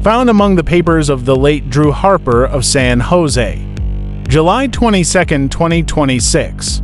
found among the papers of the late Drew Harper of San Jose. July 22, 2026.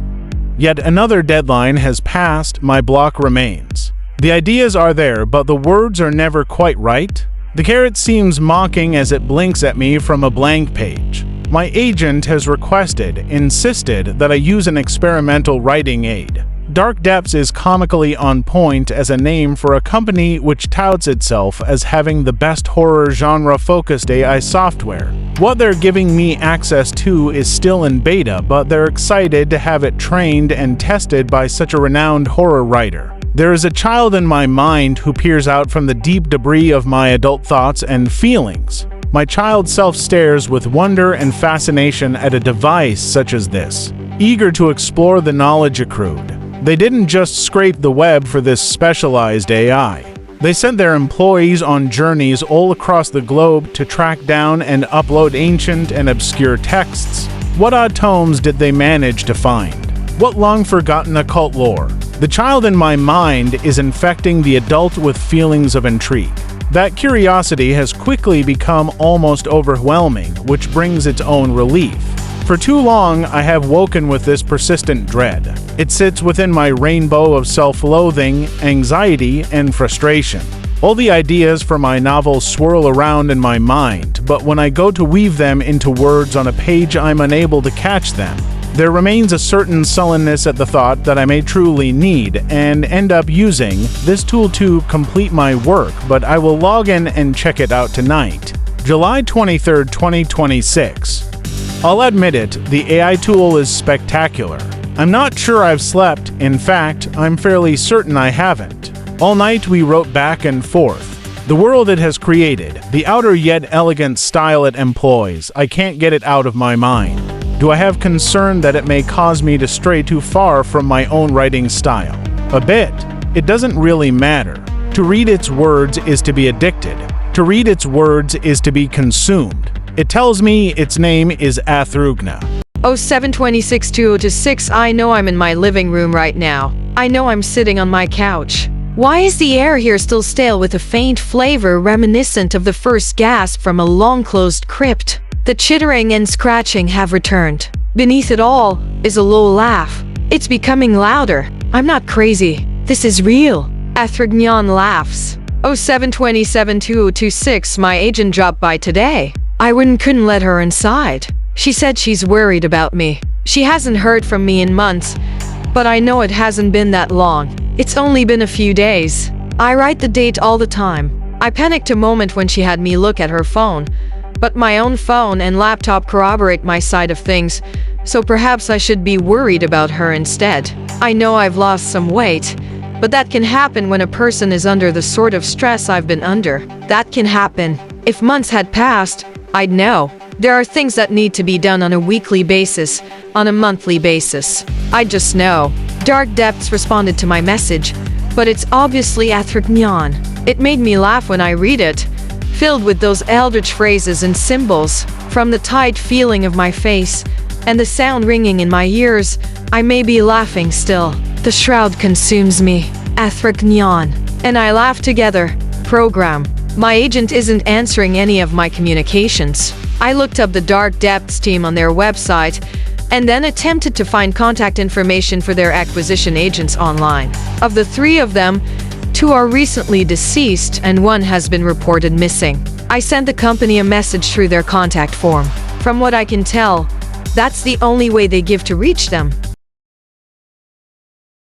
Yet another deadline has passed, my block remains. The ideas are there, but the words are never quite right. The carrot seems mocking as it blinks at me from a blank page. My agent has insisted that I use an experimental writing aid. Dark Depths is comically on point as a name for a company which touts itself as having the best horror genre-focused AI software. What they're giving me access to is still in beta, but they're excited to have it trained and tested by such a renowned horror writer. There is a child in my mind who peers out from the deep debris of my adult thoughts and feelings. My child self stares with wonder and fascination at a device such as this, eager to explore the knowledge accrued. They didn't just scrape the web for this specialized AI. They sent their employees on journeys all across the globe to track down and upload ancient and obscure texts. What odd tomes did they manage to find? What long-forgotten occult lore? The child in my mind is infecting the adult with feelings of intrigue. That curiosity has quickly become almost overwhelming, which brings its own relief. For too long, I have woken with this persistent dread. It sits within my rainbow of self-loathing, anxiety, and frustration. All the ideas for my novel swirl around in my mind, but when I go to weave them into words on a page, I'm unable to catch them. There remains a certain sullenness at the thought that I may truly need and end up using this tool to complete my work, but I will log in and check it out tonight. July 23, 2026. I'll admit it, the AI tool is spectacular. I'm not sure I've slept. In fact, I'm fairly certain I haven't. All night we wrote back and forth. The world it has created, the outer yet elegant style it employs, I can't get it out of my mind. Do I have concern that it may cause me to stray too far from my own writing style? A bit. It doesn't really matter. To read its words is to be addicted. To read its words is to be consumed. It tells me its name is Athrugna. 07-26-2026. I know I'm in my living room right now. I know I'm sitting on my couch. Why is the air here still stale with a faint flavor reminiscent of the first gasp from a long-closed crypt? The chittering and scratching have returned. Beneath it all is a low laugh. It's becoming louder. I'm not crazy. This is real. Athrugna laughs. 07-27-2026. My agent dropped by today. I couldn't let her inside. She said she's worried about me. She hasn't heard from me in months, but I know it hasn't been that long. It's only been a few days. I write the date all the time. I panicked a moment when she had me look at her phone, but my own phone and laptop corroborate my side of things, so perhaps I should be worried about her instead. I know I've lost some weight, but that can happen when a person is under the sort of stress I've been under. That can happen. If months had passed, I'd know. There are things that need to be done on a weekly basis, on a monthly basis. I just know. Dark Depths responded to my message, but it's obviously Athrugna. It made me laugh when I read it, filled with those eldritch phrases and symbols. From the tight feeling of my face and the sound ringing in my ears, I may be laughing still. The shroud consumes me. Athrugna. And I laugh together. Program. My agent isn't answering any of my communications. I looked up the Dark Depths team on their website and then attempted to find contact information for their acquisition agents online. Of the three of them, 2 are recently deceased and 1 has been reported missing. I sent the company a message through their contact form. From what I can tell, that's the only way they give to reach them.